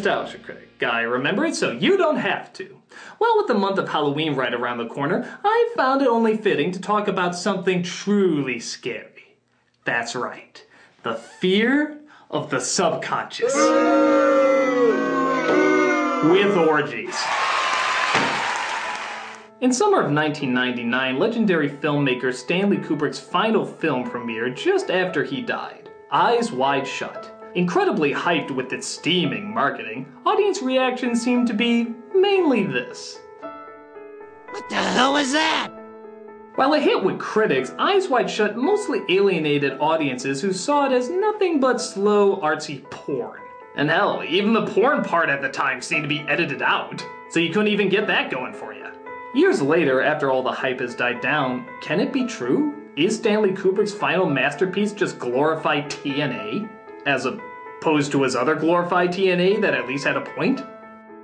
nostalgia critic. I remember it so you don't have to. Well, with the month of Halloween right around the corner, I found it only fitting to talk about something truly scary. That's right, the fear of the subconscious. With orgies. In summer of 1999, legendary filmmaker Stanley Kubrick's final film premiered just after he died, Eyes Wide Shut. Incredibly hyped with its steaming marketing, audience reactions seemed to be mainly this. What the hell was that? While a hit with critics, Eyes Wide Shut mostly alienated audiences who saw it as nothing but slow, artsy porn. And hell, even the porn part at the time seemed to be edited out, so you couldn't even get that going for you. Years later, after all the hype has died down, can it be true? Is Stanley Kubrick's final masterpiece just glorified TNA? As opposed to his other glorified TNA that at least had a point?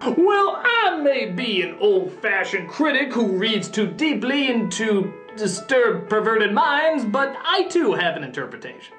Well, I may be an old-fashioned critic who reads too deeply into disturbed, perverted minds, but I too have an interpretation.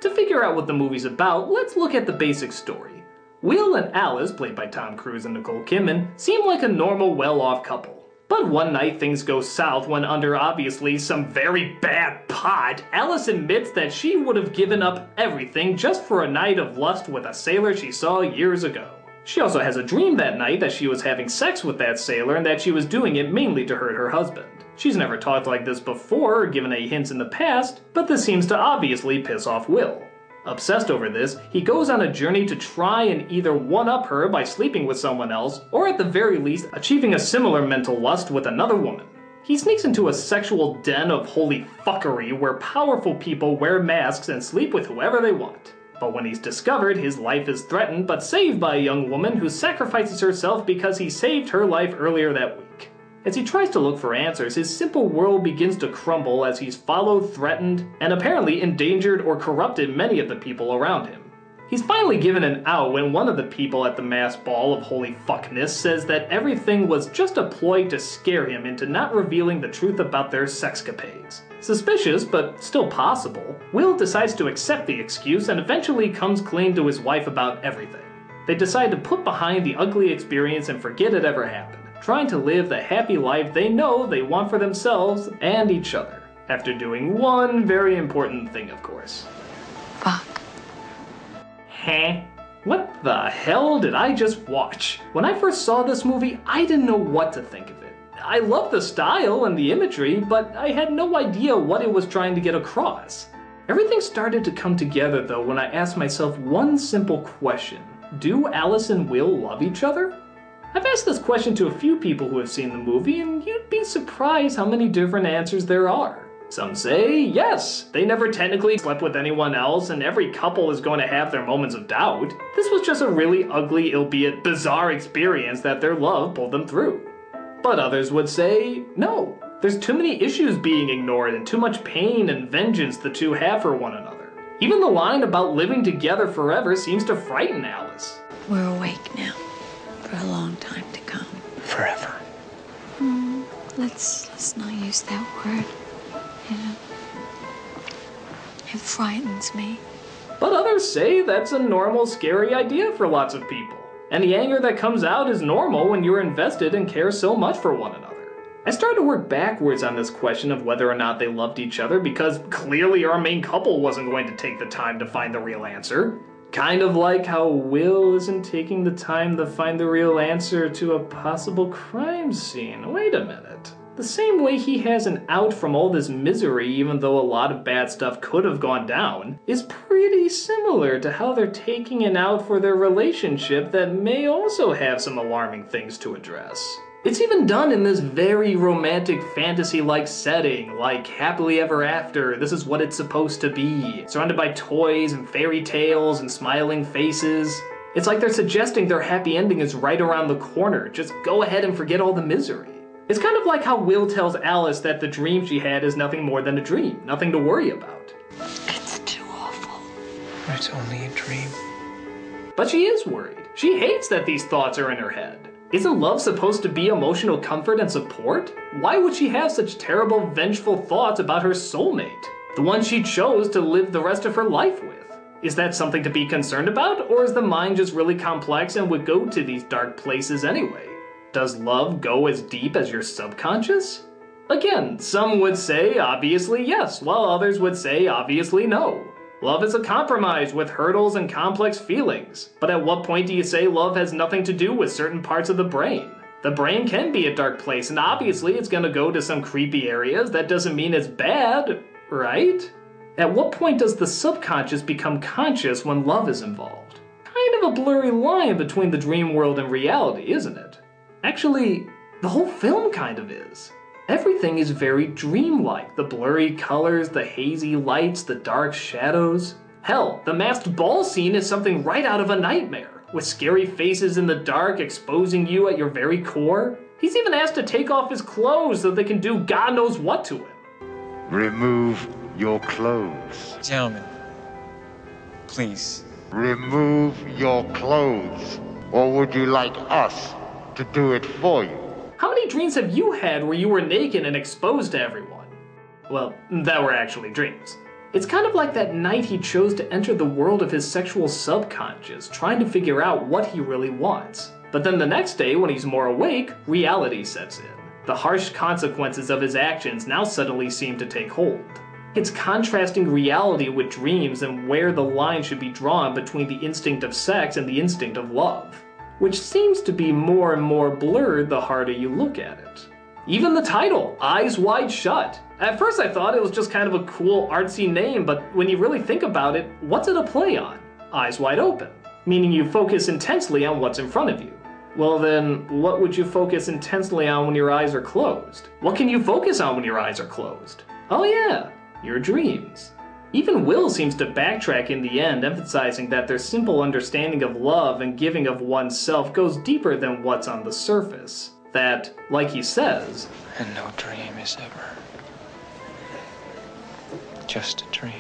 To figure out what the movie's about, let's look at the basic story. Will and Alice, played by Tom Cruise and Nicole Kidman, seem like a normal, well-off couple. But one night things go south when, under obviously some very bad pot, Alice admits that she would have given up everything just for a night of lust with a sailor she saw years ago. She also has a dream that night that she was having sex with that sailor and that she was doing it mainly to hurt her husband. She's never talked like this before or given any hints in the past, but this seems to obviously piss off Will. Obsessed over this, he goes on a journey to try and either one-up her by sleeping with someone else, or at the very least, achieving a similar mental lust with another woman. He sneaks into a sexual den of holy fuckery where powerful people wear masks and sleep with whoever they want. But when he's discovered, his life is threatened but saved by a young woman who sacrifices herself because he saved her life earlier that week. As he tries to look for answers, his simple world begins to crumble as he's followed, threatened, and apparently endangered or corrupted many of the people around him. He's finally given an out when one of the people at the mass ball of holy fuckness says that everything was just a ploy to scare him into not revealing the truth about their sexcapades. Suspicious, but still possible, Will decides to accept the excuse and eventually comes clean to his wife about everything. They decide to put behind the ugly experience and forget it ever happened, trying to live the happy life they know they want for themselves and each other. After doing one very important thing, of course. Fuck. Huh? What the hell did I just watch? When I first saw this movie, I didn't know what to think of it. I loved the style and the imagery, but I had no idea what it was trying to get across. Everything started to come together though when I asked myself one simple question. Do Alice and Will love each other? I've asked this question to a few people who have seen the movie, and you'd be surprised how many different answers there are. Some say, yes, they never technically slept with anyone else, and every couple is going to have their moments of doubt. This was just a really ugly, albeit bizarre experience that their love pulled them through. But others would say, no, there's too many issues being ignored and too much pain and vengeance the two have for one another. Even the line about living together forever seems to frighten Alice. We're awake now. For a long time to come. Forever. Let's not use that word. Yeah. It frightens me. But others say that's a normal, scary idea for lots of people. And the anger that comes out is normal when you're invested and care so much for one another. I started to work backwards on this question of whether or not they loved each other because clearly our main couple wasn't going to take the time to find the real answer. Kind of like how Will isn't taking the time to find the real answer to a possible crime scene. Wait a minute. The same way he has an out from all this misery, even though a lot of bad stuff could have gone down, is pretty similar to how they're taking an out for their relationship that may also have some alarming things to address. It's even done in this very romantic fantasy-like setting, like happily ever after, this is what it's supposed to be, surrounded by toys and fairy tales and smiling faces. It's like they're suggesting their happy ending is right around the corner, just go ahead and forget all the misery. It's kind of like how Will tells Alice that the dream she had is nothing more than a dream, nothing to worry about. It's too awful. It's only a dream. But she is worried. She hates that these thoughts are in her head. Isn't love supposed to be emotional comfort and support? Why would she have such terrible, vengeful thoughts about her soulmate? The one she chose to live the rest of her life with? Is that something to be concerned about, or is the mind just really complex and would go to these dark places anyway? Does love go as deep as your subconscious? Again, some would say obviously yes, while others would say obviously no. Love is a compromise with hurdles and complex feelings, but at what point do you say love has nothing to do with certain parts of the brain? The brain can be a dark place, and obviously it's gonna go to some creepy areas. That doesn't mean it's bad, right? At what point does the subconscious become conscious when love is involved? Kind of a blurry line between the dream world and reality, isn't it? Actually, the whole film kind of is. Everything is very dreamlike. The blurry colors, the hazy lights, the dark shadows. Hell, the masked ball scene is something right out of a nightmare, with scary faces in the dark exposing you at your very core. He's even asked to take off his clothes so they can do God knows what to him. Remove your clothes. Gentlemen, please. Remove your clothes. Or would you like us to do it for you? How many dreams have you had where you were naked and exposed to everyone? Well, that were actually dreams. It's kind of like that night he chose to enter the world of his sexual subconscious, trying to figure out what he really wants. But then the next day, when he's more awake, reality sets in. The harsh consequences of his actions now suddenly seem to take hold. It's contrasting reality with dreams and where the line should be drawn between the instinct of sex and the instinct of love, which seems to be more and more blurred the harder you look at it. Even the title, Eyes Wide Shut. At first I thought it was just kind of a cool artsy name, but when you really think about it, what's it a play on? Eyes wide open, meaning you focus intensely on what's in front of you. Well then, what would you focus intensely on when your eyes are closed? What can you focus on when your eyes are closed? Oh yeah, your dreams. Even Will seems to backtrack in the end, emphasizing that their simple understanding of love and giving of oneself goes deeper than what's on the surface. That, like he says, And no dream is ever just a dream.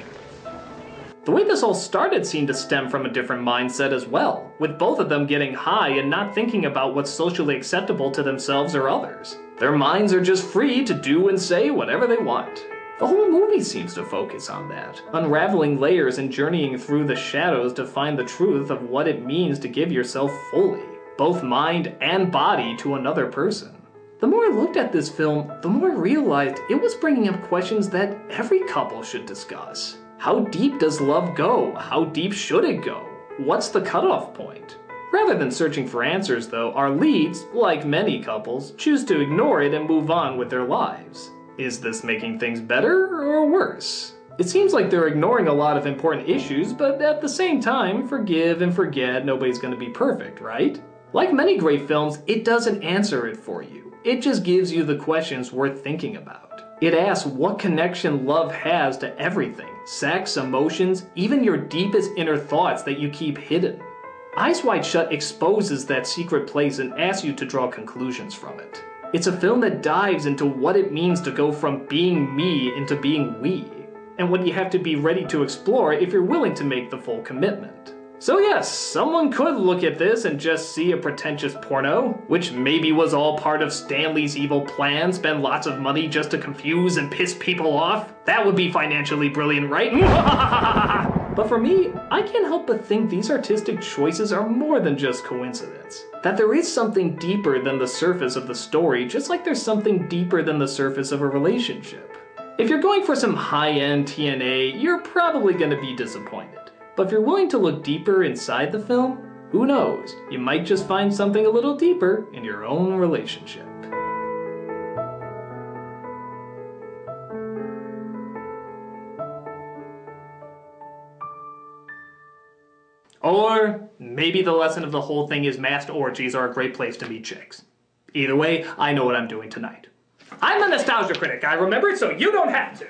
The way this all started seemed to stem from a different mindset as well, with both of them getting high and not thinking about what's socially acceptable to themselves or others. Their minds are just free to do and say whatever they want. The whole movie seems to focus on that, unraveling layers and journeying through the shadows to find the truth of what it means to give yourself fully, both mind and body, to another person. The more I looked at this film, the more I realized it was bringing up questions that every couple should discuss. How deep does love go? How deep should it go? What's the cutoff point? Rather than searching for answers though, our leads, like many couples, choose to ignore it and move on with their lives. Is this making things better or worse? It seems like they're ignoring a lot of important issues, but at the same time, forgive and forget, nobody's gonna be perfect, right? Like many great films, it doesn't answer it for you. It just gives you the questions worth thinking about. It asks what connection love has to everything, sex, emotions, even your deepest inner thoughts that you keep hidden. Eyes Wide Shut exposes that secret place and asks you to draw conclusions from it. It's a film that dives into what it means to go from being me into being we, and what you have to be ready to explore if you're willing to make the full commitment. So yes, someone could look at this and just see a pretentious porno, which maybe was all part of Stanley's evil plan, spend lots of money just to confuse and piss people off. That would be financially brilliant, right? But for me, I can't help but think these artistic choices are more than just coincidence. That there is something deeper than the surface of the story, just like there's something deeper than the surface of a relationship. If you're going for some high-end TNA, you're probably going to be disappointed. But if you're willing to look deeper inside the film, who knows, you might just find something a little deeper in your own relationship. Or maybe the lesson of the whole thing is masked orgies are a great place to meet chicks. Either way, I know what I'm doing tonight. I'm a nostalgia critic, I remember it so you don't have to.